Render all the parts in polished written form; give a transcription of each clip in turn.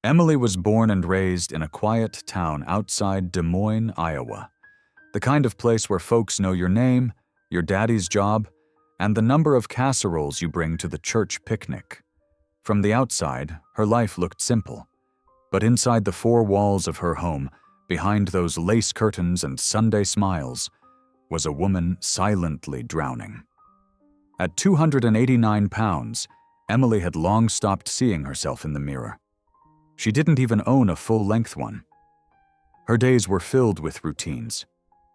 Emily was born and raised in a quiet town outside Des Moines, Iowa. The kind of place where folks know your name, your daddy's job, and the number of casseroles you bring to the church picnic. From the outside, her life looked simple. But inside the four walls of her home, behind those lace curtains and Sunday smiles, was a woman silently drowning. At 289 pounds, Emily had long stopped seeing herself in the mirror. She didn't even own a full-length one. Her days were filled with routines: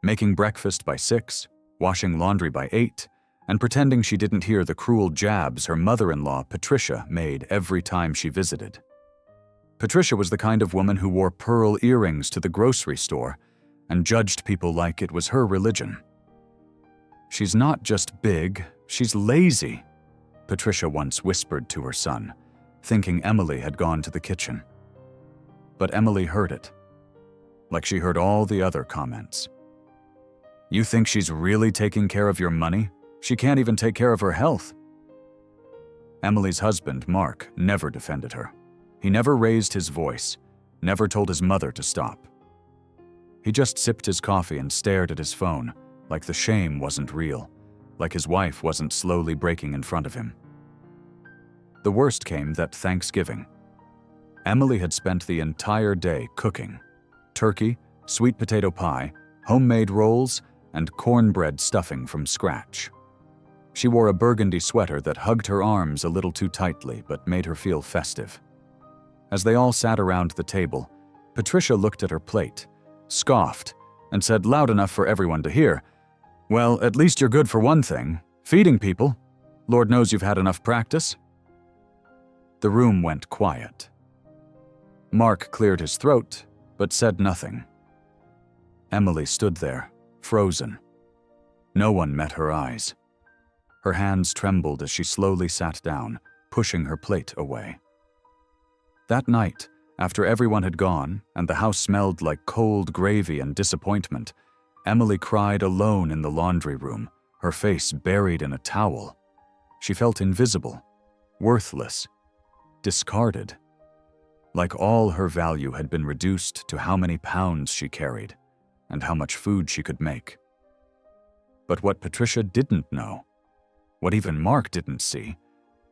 making breakfast by 6, washing laundry by 8, and pretending she didn't hear the cruel jabs her mother-in-law, Patricia, made every time she visited. Patricia was the kind of woman who wore pearl earrings to the grocery store and judged people like it was her religion. "She's not just big, she's lazy," Patricia once whispered to her son, thinking Emily had gone to the kitchen. But Emily heard it, like she heard all the other comments. "You think she's really taking care of your money? She can't even take care of her health." Emily's husband, Mark, never defended her. He never raised his voice, never told his mother to stop. He just sipped his coffee and stared at his phone, like the shame wasn't real, like his wife wasn't slowly breaking in front of him. The worst came that Thanksgiving. Emily had spent the entire day cooking: turkey, sweet potato pie, homemade rolls, and cornbread stuffing from scratch. She wore a burgundy sweater that hugged her arms a little too tightly but made her feel festive. As they all sat around the table, Patricia looked at her plate, scoffed, and said loud enough for everyone to hear, "Well, at least you're good for one thing, feeding people. Lord knows you've had enough practice." The room went quiet. Mark cleared his throat, but said nothing. Emily stood there, frozen. No one met her eyes. Her hands trembled as she slowly sat down, pushing her plate away. That night, after everyone had gone and the house smelled like cold gravy and disappointment, Emily cried alone in the laundry room, her face buried in a towel. She felt invisible, worthless, discarded. Like all her value had been reduced to how many pounds she carried and how much food she could make. But what Patricia didn't know, what even Mark didn't see,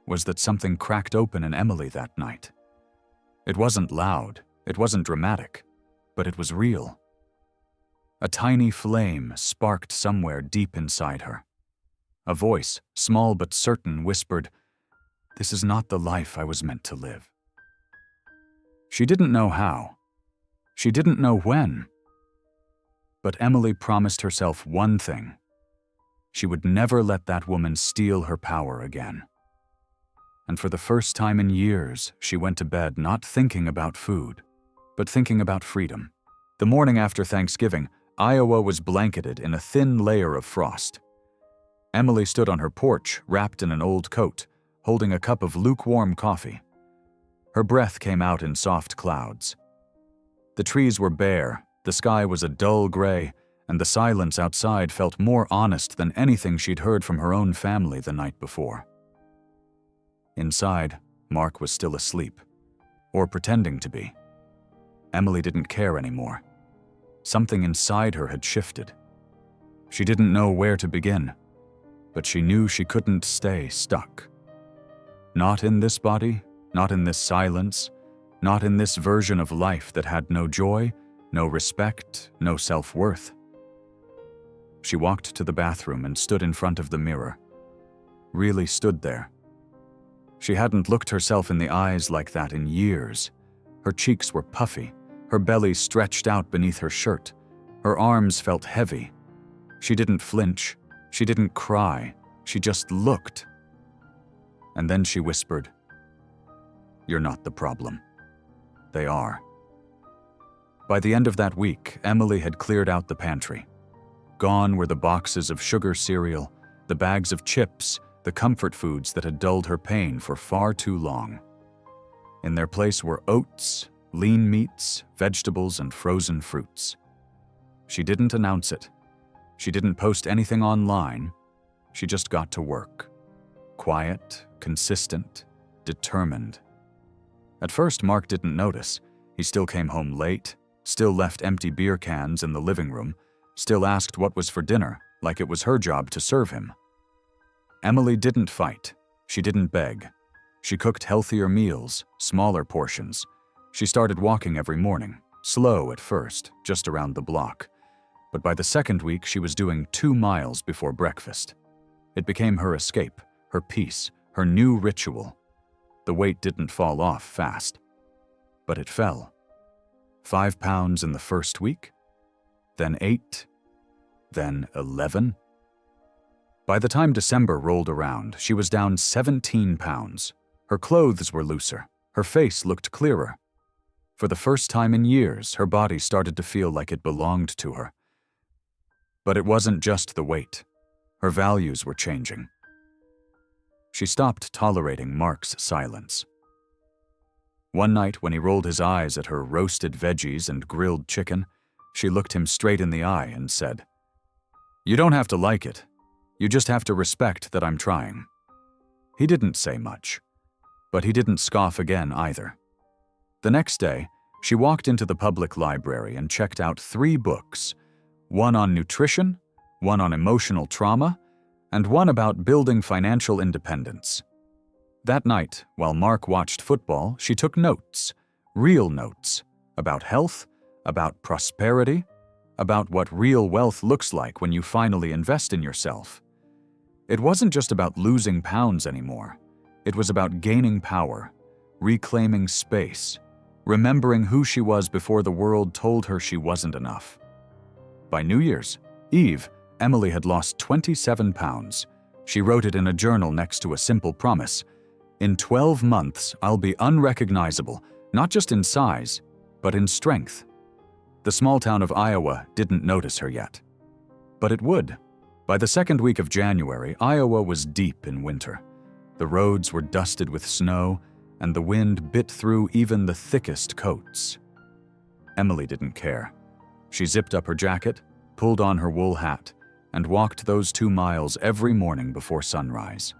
was that something cracked open in Emily that night. It wasn't loud, it wasn't dramatic, but it was real. A tiny flame sparked somewhere deep inside her. A voice, small but certain, whispered, "This is not the life I was meant to live." She didn't know how. She didn't know when. But Emily promised herself one thing: she would never let that woman steal her power again. And for the first time in years, she went to bed not thinking about food, but thinking about freedom. The morning after Thanksgiving, Iowa was blanketed in a thin layer of frost. Emily stood on her porch, wrapped in an old coat, holding a cup of lukewarm coffee. Her breath came out in soft clouds. The trees were bare, the sky was a dull gray, and the silence outside felt more honest than anything she'd heard from her own family the night before. Inside, Mark was still asleep, or pretending to be. Emily didn't care anymore. Something inside her had shifted. She didn't know where to begin, but she knew she couldn't stay stuck. Not in this body, not in this silence, not in this version of life that had no joy, no respect, no self-worth. She walked to the bathroom and stood in front of the mirror. Really stood there. She hadn't looked herself in the eyes like that in years. Her cheeks were puffy, her belly stretched out beneath her shirt. Her arms felt heavy. She didn't flinch, she didn't cry, she just looked. And then she whispered, "You're not the problem. They are." By the end of that week, Emily had cleared out the pantry. Gone were the boxes of sugar cereal, the bags of chips, the comfort foods that had dulled her pain for far too long. In their place were oats, lean meats, vegetables, and frozen fruits. She didn't announce it. She didn't post anything online. She just got to work. Quiet, consistent, determined. At first, Mark didn't notice. He still came home late, still left empty beer cans in the living room, still asked what was for dinner, like it was her job to serve him. Emily didn't fight. She didn't beg. She cooked healthier meals, smaller portions. She started walking every morning, slow at first, just around the block. But by the second week, she was doing 2 miles before breakfast. It became her escape, her peace, her new ritual. The weight didn't fall off fast, but it fell. 5 pounds in the first week, then 8, then 11. By the time December rolled around, she was down 17 pounds. Her clothes were looser. Her face looked clearer. For the first time in years, her body started to feel like it belonged to her. But it wasn't just the weight. Her values were changing. She stopped tolerating Mark's silence. One night, when he rolled his eyes at her roasted veggies and grilled chicken, she looked him straight in the eye and said, "You don't have to like it. You just have to respect that I'm trying." He didn't say much, but he didn't scoff again either. The next day, she walked into the public library and checked out 3 books, one on nutrition, one on emotional trauma, and one about building financial independence. That night, while Mark watched football, she took notes, real notes, about health, about prosperity, about what real wealth looks like when you finally invest in yourself. It wasn't just about losing pounds anymore. It was about gaining power, reclaiming space, remembering who she was before the world told her she wasn't enough. By New Year's Eve, Emily had lost 27 pounds. She wrote it in a journal next to a simple promise. "In 12 months, I'll be unrecognizable, not just in size, but in strength." The small town of Iowa didn't notice her yet. But it would. By the second week of January, Iowa was deep in winter. The roads were dusted with snow, and the wind bit through even the thickest coats. Emily didn't care. She zipped up her jacket, pulled on her wool hat, and walked those 2 miles every morning before sunrise.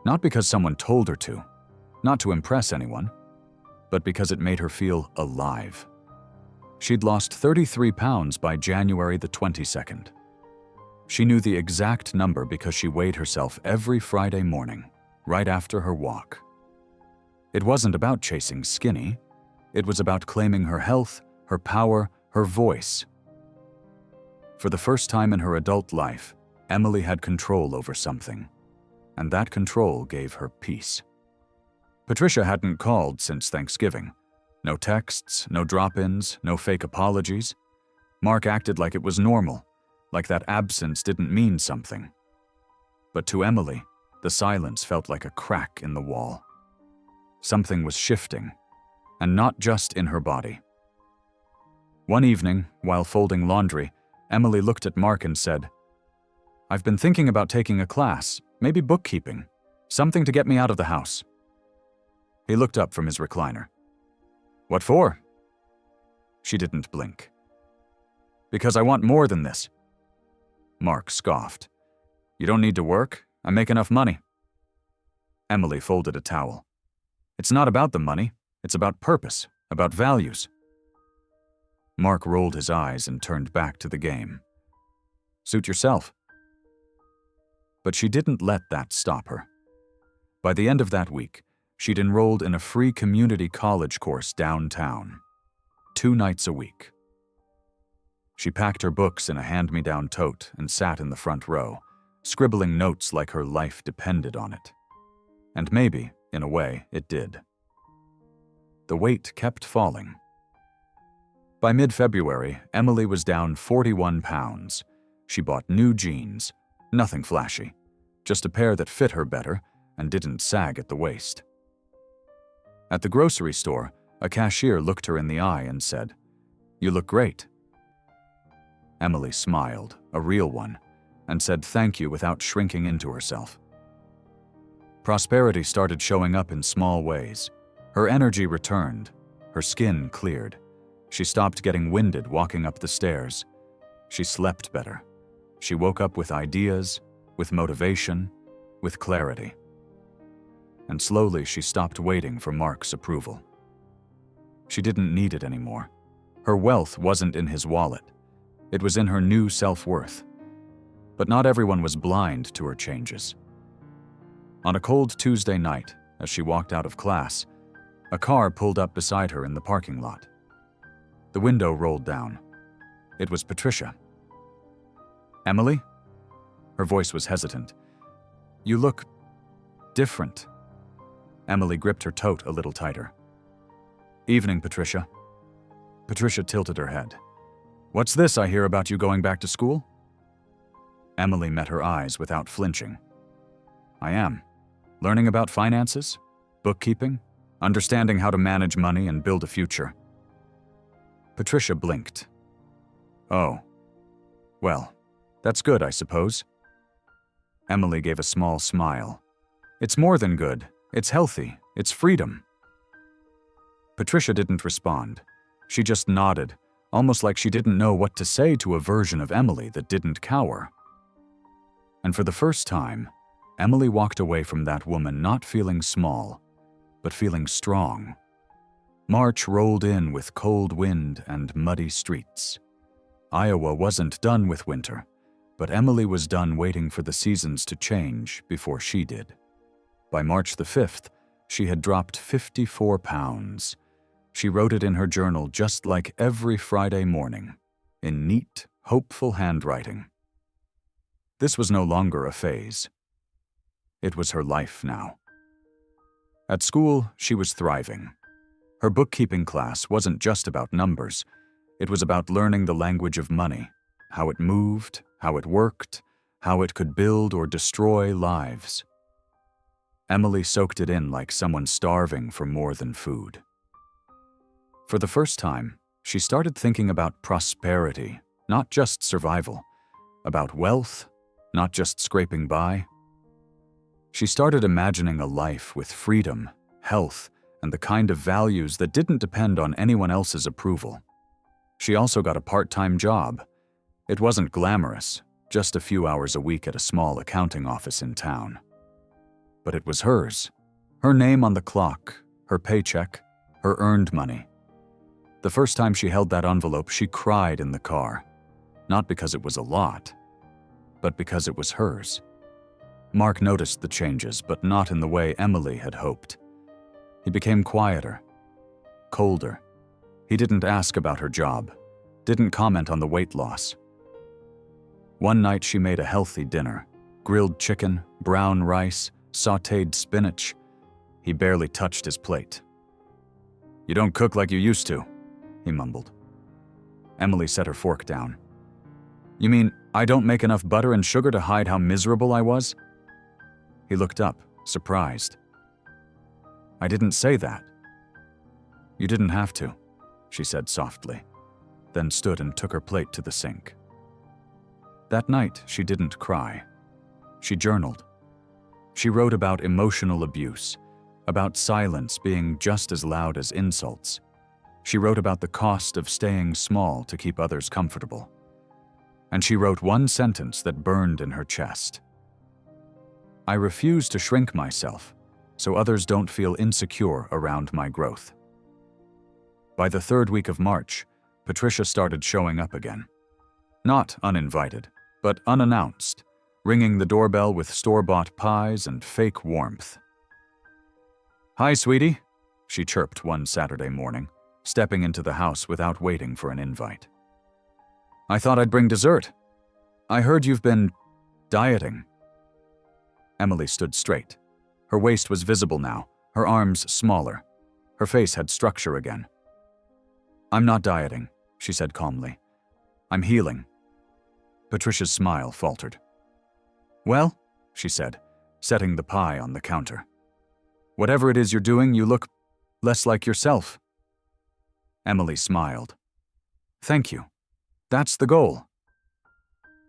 Not because someone told her to, not to impress anyone, but because it made her feel alive. She'd lost 33 pounds by January the 22nd. She knew the exact number because she weighed herself every Friday morning, right after her walk. It wasn't about chasing skinny. It was about claiming her health, her power, her voice. For the first time in her adult life, Emily had control over something, and that control gave her peace. Patricia hadn't called since Thanksgiving. No texts, no drop-ins, no fake apologies. Mark acted like it was normal, like that absence didn't mean something. But to Emily, the silence felt like a crack in the wall. Something was shifting, and not just in her body. One evening, while folding laundry, Emily looked at Mark and said, "I've been thinking about taking a class, maybe bookkeeping, something to get me out of the house." He looked up from his recliner. "What for?" She didn't blink. "Because I want more than this." Mark scoffed. "You don't need to work. I make enough money." Emily folded a towel. "It's not about the money. It's about purpose, about values." Mark rolled his eyes and turned back to the game. "Suit yourself." But she didn't let that stop her. By the end of that week, she'd enrolled in a free community college course downtown, 2 nights a week. She packed her books in a hand-me-down tote and sat in the front row, scribbling notes like her life depended on it. And maybe, in a way, it did. The weight kept falling. By mid-February, Emily was down 41 pounds. She bought new jeans, nothing flashy, just a pair that fit her better and didn't sag at the waist. At the grocery store, a cashier looked her in the eye and said, "You look great." Emily smiled, a real one, and said thank you without shrinking into herself. Prosperity started showing up in small ways. Her energy returned, her skin cleared. She stopped getting winded walking up the stairs. She slept better. She woke up with ideas, with motivation, with clarity. And slowly she stopped waiting for Mark's approval. She didn't need it anymore. Her wealth wasn't in his wallet. It was in her new self-worth. But not everyone was blind to her changes. On a cold Tuesday night, as she walked out of class, a car pulled up beside her in the parking lot. The window rolled down. It was Patricia. "Emily?" Her voice was hesitant. "You look different." Emily gripped her tote a little tighter. "Evening, Patricia." Patricia tilted her head. "What's this I hear about you going back to school?" Emily met her eyes without flinching. "I am. Learning about finances, bookkeeping, understanding how to manage money and build a future." Patricia blinked. "Oh. Well, that's good, I suppose." Emily gave a small smile. "It's more than good. It's healthy. It's freedom." Patricia didn't respond. She just nodded, almost like she didn't know what to say to a version of Emily that didn't cower. And for the first time, Emily walked away from that woman not feeling small, but feeling strong. March rolled in with cold wind and muddy streets. Iowa wasn't done with winter, but Emily was done waiting for the seasons to change before she did. By March the 5th, she had dropped 54 pounds. She wrote it in her journal just like every Friday morning, in neat, hopeful handwriting. This was no longer a phase. It was her life now. At school, she was thriving. Her bookkeeping class wasn't just about numbers. It was about learning the language of money, how it moved, how it worked, how it could build or destroy lives. Emily soaked it in like someone starving for more than food. For the first time, she started thinking about prosperity, not just survival, about wealth, not just scraping by. She started imagining a life with freedom, health, and the kind of values that didn't depend on anyone else's approval. She also got a part-time job. It wasn't glamorous, just a few hours a week at a small accounting office in town. But it was hers. Her name on the clock, her paycheck, her earned money. The first time she held that envelope, she cried in the car. Not because it was a lot, but because it was hers. Mark noticed the changes, but not in the way Emily had hoped. He became quieter, colder. He didn't ask about her job, didn't comment on the weight loss. One night she made a healthy dinner, grilled chicken, brown rice, sautéed spinach. He barely touched his plate. "You don't cook like you used to," he mumbled. Emily set her fork down. "You mean I don't make enough butter and sugar to hide how miserable I was?" He looked up, surprised. "I didn't say that." "You didn't have to," she said softly, then stood and took her plate to the sink. That night, she didn't cry. She journaled. She wrote about emotional abuse, about silence being just as loud as insults. She wrote about the cost of staying small to keep others comfortable. And she wrote one sentence that burned in her chest. "I refuse to shrink myself, so others don't feel insecure around my growth." By the third week of March, Patricia started showing up again. Not uninvited, but unannounced, ringing the doorbell with store-bought pies and fake warmth. "Hi, sweetie," she chirped one Saturday morning, stepping into the house without waiting for an invite. "I thought I'd bring dessert. I heard you've been dieting." Emily stood straight. Her waist was visible now, her arms smaller. Her face had structure again. "I'm not dieting," she said calmly. "I'm healing." Patricia's smile faltered. "Well," she said, setting the pie on the counter. "Whatever it is you're doing, you look less like yourself." Emily smiled. "Thank you. That's the goal."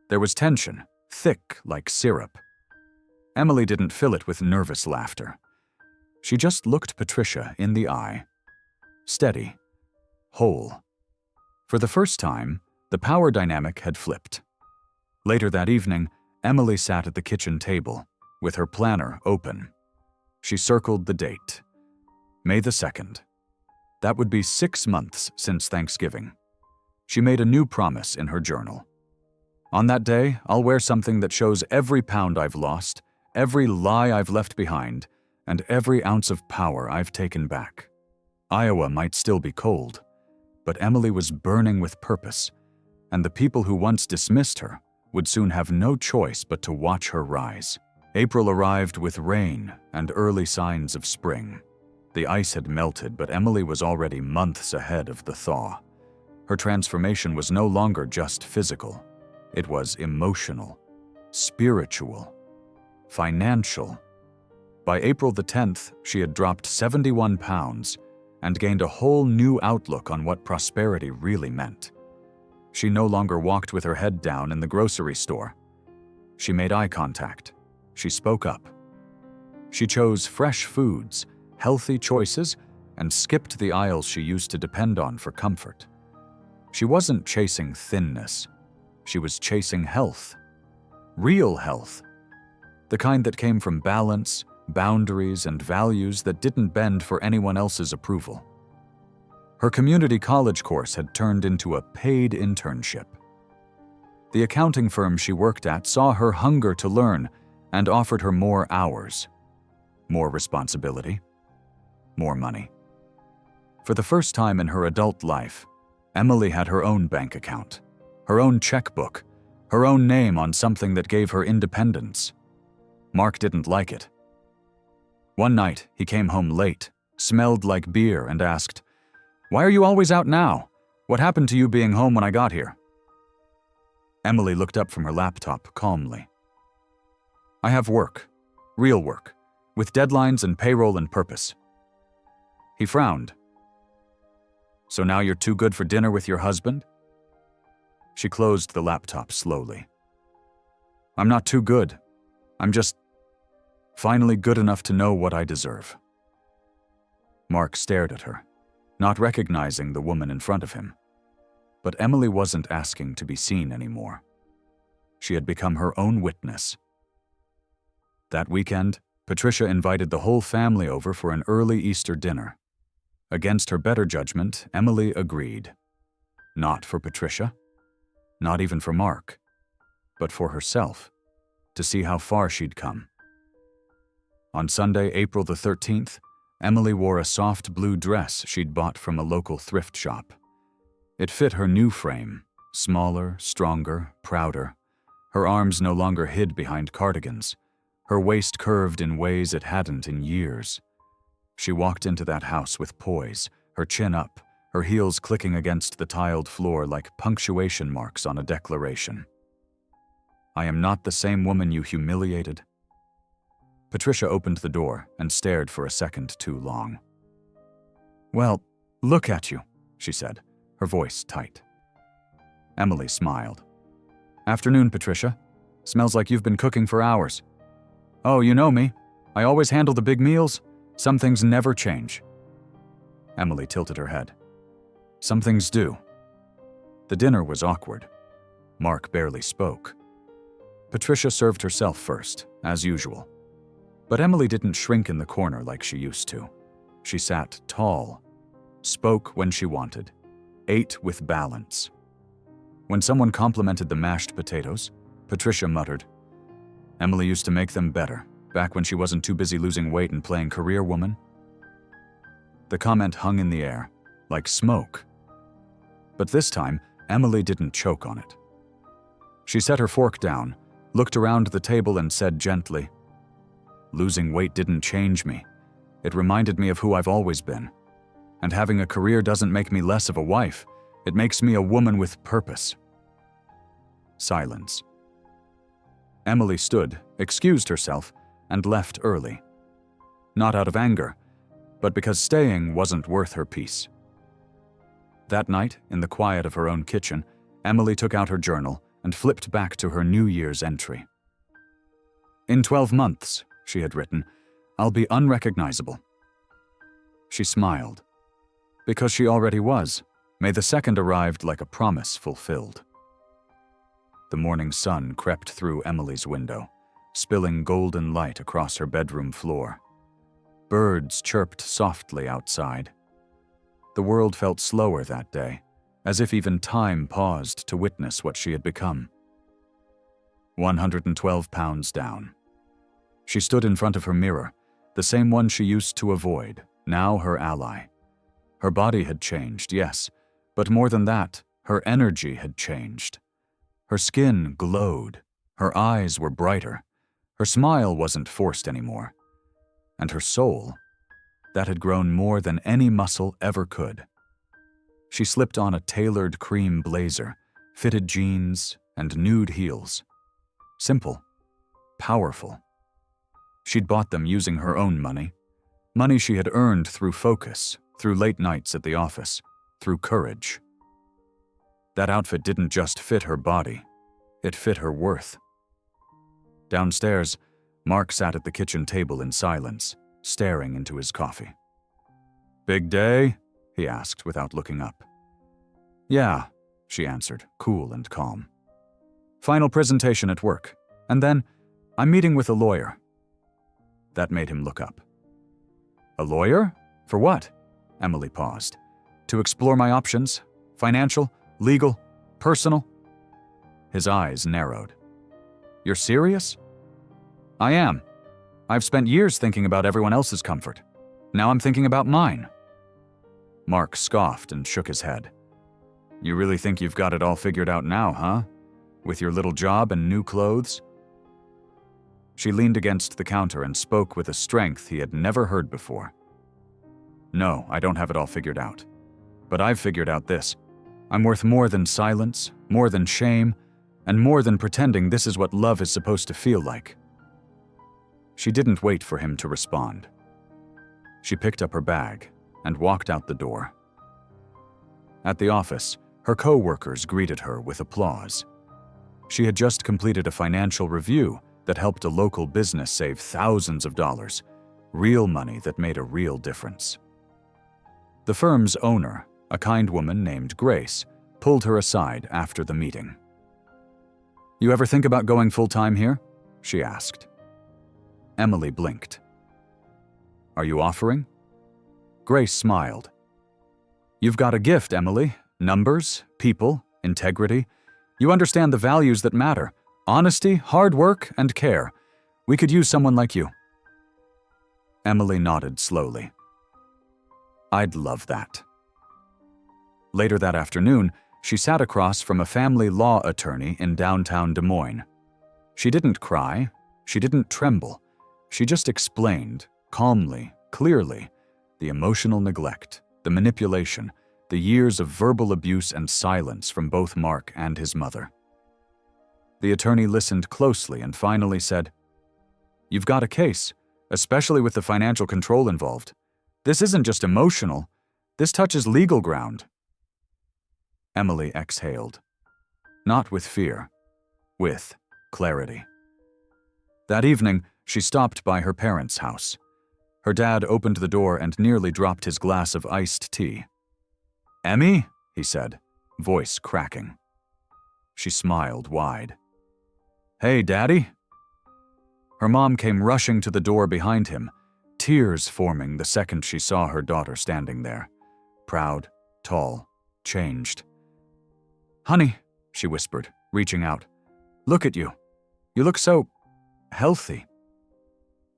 There was tension, thick like syrup. Emily didn't fill it with nervous laughter. She just looked Patricia in the eye. Steady. Whole. For the first time, the power dynamic had flipped. Later that evening, Emily sat at the kitchen table, with her planner open. She circled the date. May the 2nd. That would be 6 months since Thanksgiving. She made a new promise in her journal. On that day, I'll wear something that shows every pound I've lost, every lie I've left behind, and every ounce of power I've taken back. Iowa might still be cold, but Emily was burning with purpose, and the people who once dismissed her would soon have no choice but to watch her rise. April arrived with rain and early signs of spring. The ice had melted, but Emily was already months ahead of the thaw. Her transformation was no longer just physical. It was emotional, spiritual, financial. By April the 10th, she had dropped 71 pounds and gained a whole new outlook on what prosperity really meant. She no longer walked with her head down in the grocery store. She made eye contact. She spoke up. She chose fresh foods, healthy choices, and skipped the aisles she used to depend on for comfort. She wasn't chasing thinness. She was chasing health. Real health. The kind that came from balance, boundaries, and values that didn't bend for anyone else's approval. Her community college course had turned into a paid internship. The accounting firm she worked at saw her hunger to learn and offered her more hours, more responsibility, more money. For the first time in her adult life, Emily had her own bank account, her own checkbook, her own name on something that gave her independence. Mark didn't like it. One night, he came home late, smelled like beer, and asked, "Why are you always out now? What happened to you being home when I got here?" Emily looked up from her laptop calmly. "I have work, real work, with deadlines and payroll and purpose." He frowned. "So now you're too good for dinner with your husband?" She closed the laptop slowly. "I'm not too good. I'm just finally good enough to know what I deserve." Mark stared at her, not recognizing the woman in front of him. But Emily wasn't asking to be seen anymore. She had become her own witness. That weekend, Patricia invited the whole family over for an early Easter dinner. Against her better judgment, Emily agreed. Not for Patricia, not even for Mark, but for herself, to see how far she'd come. On Sunday, April the 13th, Emily wore a soft blue dress she'd bought from a local thrift shop. It fit her new frame, smaller, stronger, prouder. Her arms no longer hid behind cardigans. Her waist curved in ways it hadn't in years. She walked into that house with poise, her chin up, her heels clicking against the tiled floor like punctuation marks on a declaration. "I am not the same woman you humiliated." Patricia opened the door and stared for a second too long. "Well, look at you," she said, her voice tight. Emily smiled. "Afternoon, Patricia. Smells like you've been cooking for hours." "Oh, you know me. I always handle the big meals. Some things never change." Emily tilted her head. "Some things do." The dinner was awkward. Mark barely spoke. Patricia served herself first, as usual. But Emily didn't shrink in the corner like she used to. She sat tall, spoke when she wanted, ate with balance. When someone complimented the mashed potatoes, Patricia muttered, "Emily used to make them better, back when she wasn't too busy losing weight and playing career woman." The comment hung in the air, like smoke. But this time, Emily didn't choke on it. She set her fork down, looked around the table and said gently, "Losing weight didn't change me. It reminded me of who I've always been. And having a career doesn't make me less of a wife. It makes me a woman with purpose." Silence. Emily stood, excused herself, and left early. Not out of anger, but because staying wasn't worth her peace. That night, in the quiet of her own kitchen, Emily took out her journal and flipped back to her New Year's entry. "In 12 months," she had written, "I'll be unrecognizable." She smiled. Because she already was, May the 2nd arrived like a promise fulfilled. The morning sun crept through Emily's window, spilling golden light across her bedroom floor. Birds chirped softly outside. The world felt slower that day, as if even time paused to witness what she had become. 112 pounds down. She stood in front of her mirror, the same one she used to avoid, now her ally. Her body had changed, yes, but more than that, her energy had changed. Her skin glowed, her eyes were brighter, her smile wasn't forced anymore. And her soul, that had grown more than any muscle ever could. She slipped on a tailored cream blazer, fitted jeans, and nude heels. Simple, powerful. She'd bought them using her own money, money she had earned through focus, through late nights at the office, through courage. That outfit didn't just fit her body, it fit her worth. Downstairs, Mark sat at the kitchen table in silence, staring into his coffee. "Big day?" he asked without looking up. "Yeah," she answered, cool and calm. "Final presentation at work, and then I'm meeting with a lawyer." That made him look up. "A lawyer? For what?" Emily paused. "To explore my options, financial, legal, personal?" His eyes narrowed. "You're serious?" "I am. I've spent years thinking about everyone else's comfort. Now I'm thinking about mine." Mark scoffed and shook his head. "You really think you've got it all figured out now, huh? With your little job and new clothes?" She leaned against the counter and spoke with a strength he had never heard before. "No, I don't have it all figured out. But I've figured out this. I'm worth more than silence, more than shame, and more than pretending this is what love is supposed to feel like." She didn't wait for him to respond. She picked up her bag and walked out the door. At the office, her co-workers greeted her with applause. She had just completed a financial review that helped a local business save thousands of dollars, real money that made a real difference. The firm's owner, a kind woman named Grace, pulled her aside after the meeting. "You ever think about going full-time here?" she asked. Emily blinked. "Are you offering?" Grace smiled. "You've got a gift, Emily. Numbers, people, integrity. You understand the values that matter. Honesty, hard work, and care. We could use someone like you." Emily nodded slowly. "I'd love that." Later that afternoon, she sat across from a family law attorney in downtown Des Moines. She didn't cry. She didn't tremble. She just explained, calmly, clearly, the emotional neglect, the manipulation, the years of verbal abuse and silence from both Mark and his mother. The attorney listened closely and finally said, "You've got a case, especially with the financial control involved. This isn't just emotional. This touches legal ground." Emily exhaled. Not with fear, with clarity. That evening, she stopped by her parents' house. Her dad opened the door and nearly dropped his glass of iced tea. "Emmy?" he said, voice cracking. She smiled wide. "Hey, Daddy?" Her mom came rushing to the door behind him, tears forming the second she saw her daughter standing there. Proud, tall, changed. "Honey," she whispered, reaching out. "Look at you. You look so healthy."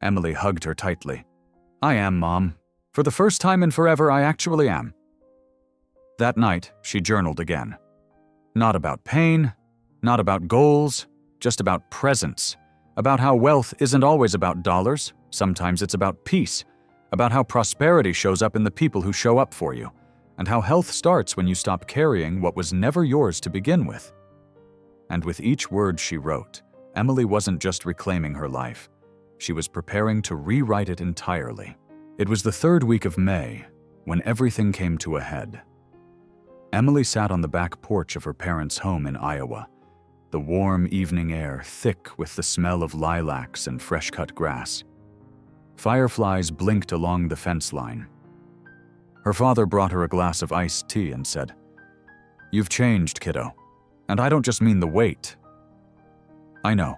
Emily hugged her tightly. "I am, Mom. For the first time in forever, I actually am." That night, she journaled again. Not about pain, not about goals, just about presence, about how wealth isn't always about dollars, sometimes it's about peace, about how prosperity shows up in the people who show up for you, and how health starts when you stop carrying what was never yours to begin with. And with each word she wrote, Emily wasn't just reclaiming her life. She was preparing to rewrite it entirely. It was the third week of May, when everything came to a head. Emily sat on the back porch of her parents' home in Iowa, the warm evening air thick with the smell of lilacs and fresh-cut grass. Fireflies blinked along the fence line. Her father brought her a glass of iced tea and said, "You've changed, kiddo, and I don't just mean the weight." "I know,"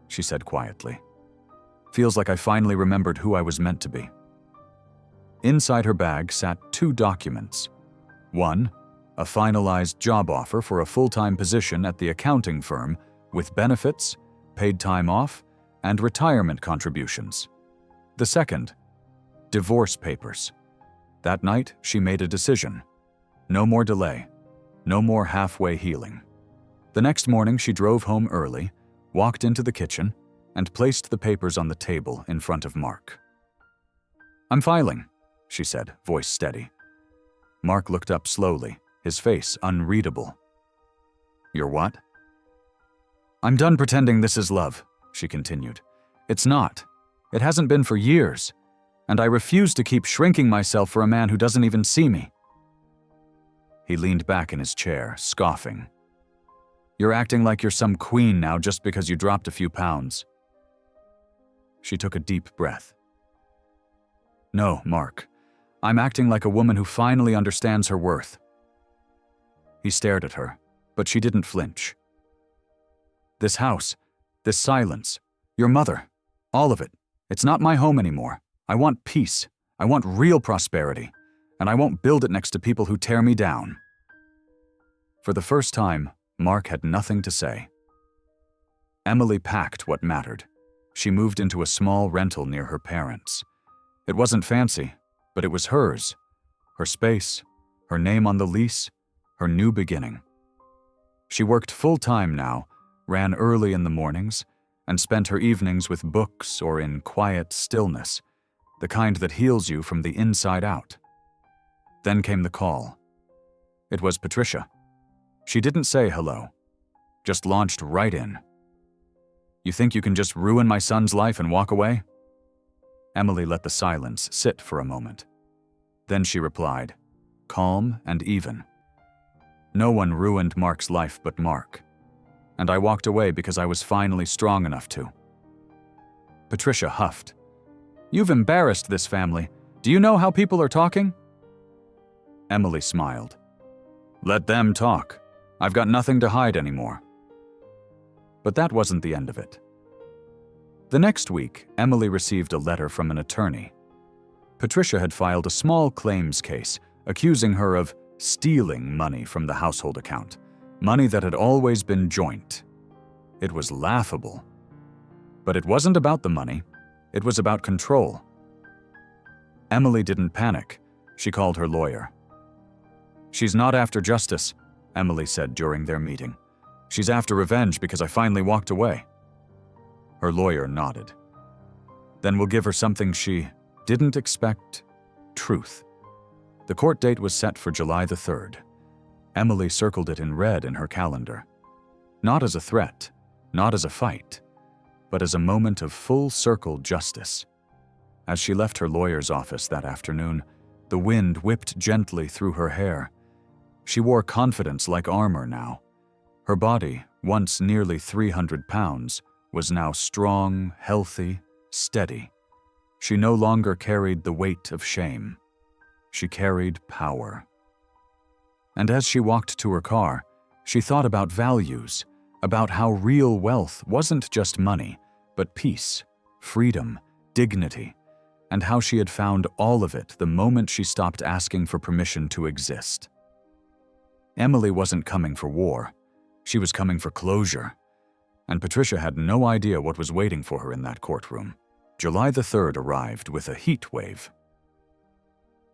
she said quietly. "Feels like I finally remembered who I was meant to be." Inside her bag sat 2 documents, 1. A finalized job offer for a full-time position at the accounting firm with benefits, paid time off, and retirement contributions. The second, divorce papers. That night, she made a decision. No more delay. No more halfway healing. The next morning, she drove home early, walked into the kitchen, and placed the papers on the table in front of Mark. "I'm filing," she said, voice steady. Mark looked up slowly, his face unreadable. "You're what?" "I'm done pretending this is love," she continued. "It's not. It hasn't been for years. And I refuse to keep shrinking myself for a man who doesn't even see me." He leaned back in his chair, scoffing. "You're acting like you're some queen now just because you dropped a few pounds." She took a deep breath. "No, Mark. I'm acting like a woman who finally understands her worth." He stared at her, but she didn't flinch. "This house, this silence, your mother, all of it, it's not my home anymore. I want peace. I want real prosperity. And I won't build it next to people who tear me down." For the first time, Mark had nothing to say. Emily packed what mattered. She moved into a small rental near her parents. It wasn't fancy, but it was hers. Her space, her name on the lease, her new beginning. She worked full-time now, ran early in the mornings, and spent her evenings with books or in quiet stillness, the kind that heals you from the inside out. Then came the call. It was Patricia. She didn't say hello, just launched right in. "You think you can just ruin my son's life and walk away?" Emily let the silence sit for a moment. Then she replied, calm and even. "No one ruined Mark's life but Mark. And I walked away because I was finally strong enough to." Patricia huffed. "You've embarrassed this family. Do you know how people are talking?" Emily smiled. "Let them talk. I've got nothing to hide anymore." But that wasn't the end of it. The next week, Emily received a letter from an attorney. Patricia had filed a small claims case accusing her of stealing money from the household account, money that had always been joint. It was laughable. But it wasn't about the money. It was about control. Emily didn't panic. She called her lawyer. "She's not after justice," Emily said during their meeting. "She's after revenge because I finally walked away." Her lawyer nodded. "Then we'll give her something she didn't expect: truth." The court date was set for July the 3rd. Emily circled it in red in her calendar. Not as a threat, not as a fight, but as a moment of full-circle justice. As she left her lawyer's office that afternoon, the wind whipped gently through her hair. She wore confidence like armor now. Her body, once nearly 300 pounds, was now strong, healthy, steady. She no longer carried the weight of shame. She carried power. And as she walked to her car, she thought about values, about how real wealth wasn't just money, but peace, freedom, dignity, and how she had found all of it the moment she stopped asking for permission to exist. Emily wasn't coming for war. She was coming for closure. And Patricia had no idea what was waiting for her in that courtroom. July the 3rd arrived with a heat wave.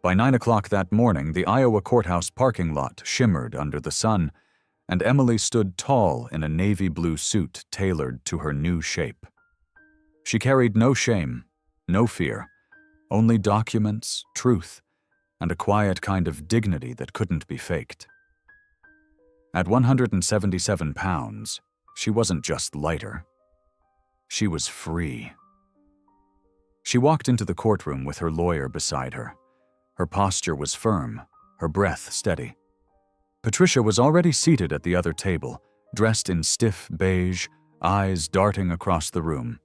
By 9 o'clock that morning, the Iowa courthouse parking lot shimmered under the sun, and Emily stood tall in a navy blue suit tailored to her new shape. She carried no shame, no fear, only documents, truth, and a quiet kind of dignity that couldn't be faked. At 177 pounds, she wasn't just lighter. She was free. She walked into the courtroom with her lawyer beside her. Her posture was firm, her breath steady. Patricia was already seated at the other table, dressed in stiff beige, eyes darting across the room.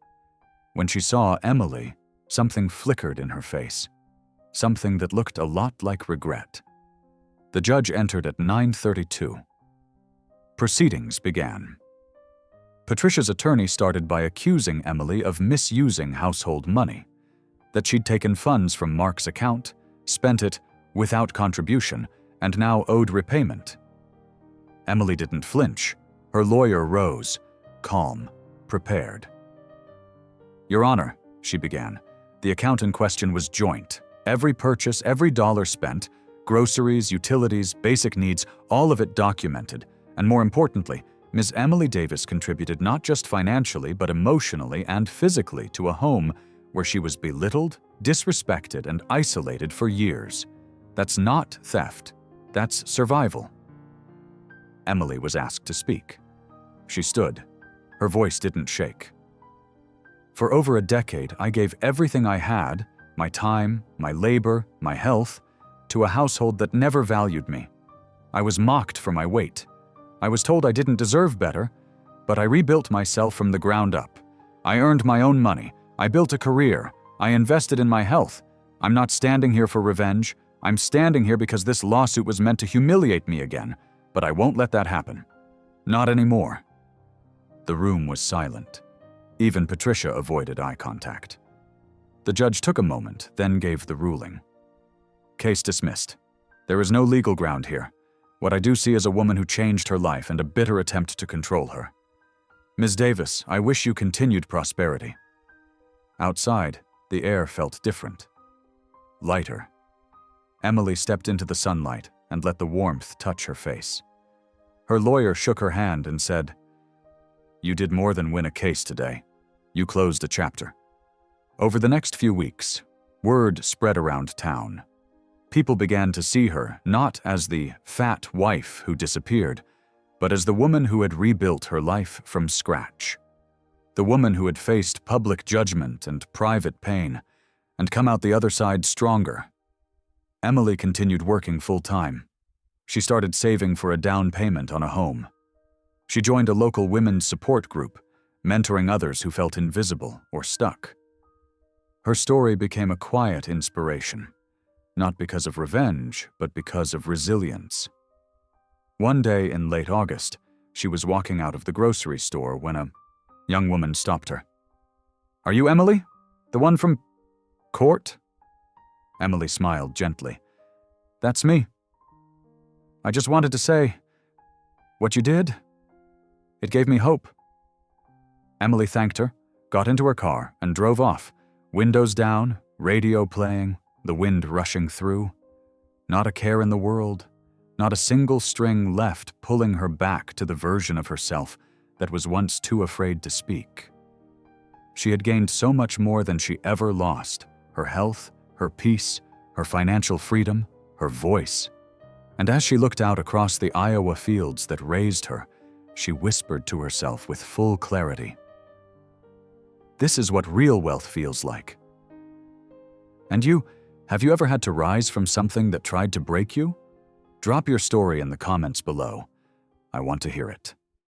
When she saw Emily, something flickered in her face, something that looked a lot like regret. The judge entered at 9:32. Proceedings began. Patricia's attorney started by accusing Emily of misusing household money, that she'd taken funds from Mark's account, spent it without contribution, and now owed repayment. Emily didn't flinch. Her lawyer rose, calm, prepared. "Your Honor," she began, "the account in question was joint. Every purchase, every dollar spent, groceries, utilities, basic needs, all of it documented. And more importantly, Ms. Emily Davis contributed not just financially but emotionally and physically to a home where she was belittled, disrespected, and isolated for years. That's not theft. That's survival." Emily was asked to speak. She stood. Her voice didn't shake. "For over a decade, I gave everything I had, my time, my labor, my health, to a household that never valued me. I was mocked for my weight. I was told I didn't deserve better, but I rebuilt myself from the ground up. I earned my own money. I built a career. I invested in my health. I'm not standing here for revenge. I'm standing here because this lawsuit was meant to humiliate me again, but I won't let that happen. Not anymore." The room was silent. Even Patricia avoided eye contact. The judge took a moment, then gave the ruling. "Case dismissed. There is no legal ground here. What I do see is a woman who changed her life and a bitter attempt to control her. Ms. Davis, I wish you continued prosperity." Outside, the air felt different. Lighter. Emily stepped into the sunlight and let the warmth touch her face. Her lawyer shook her hand and said, "You did more than win a case today. You closed a chapter." Over the next few weeks, word spread around town. People began to see her not as the fat wife who disappeared, but as the woman who had rebuilt her life from scratch. The woman who had faced public judgment and private pain, and come out the other side stronger. Emily continued working full-time. She started saving for a down payment on a home. She joined a local women's support group, mentoring others who felt invisible or stuck. Her story became a quiet inspiration, not because of revenge, but because of resilience. One day in late August, she was walking out of the grocery store when a young woman stopped her. "Are you Emily? The one from court?" Emily smiled gently. "That's me. I just wanted to say, what you did, it gave me hope." Emily thanked her, got into her car, and drove off, windows down, radio playing, the wind rushing through. Not a care in the world, not a single string left pulling her back to the version of herself that was once too afraid to speak. She had gained so much more than she ever lost: her health, her peace, her financial freedom, her voice. And as she looked out across the Iowa fields that raised her, she whispered to herself with full clarity, "This is what real wealth feels like." And you, have you ever had to rise from something that tried to break you? Drop your story in the comments below. I want to hear it.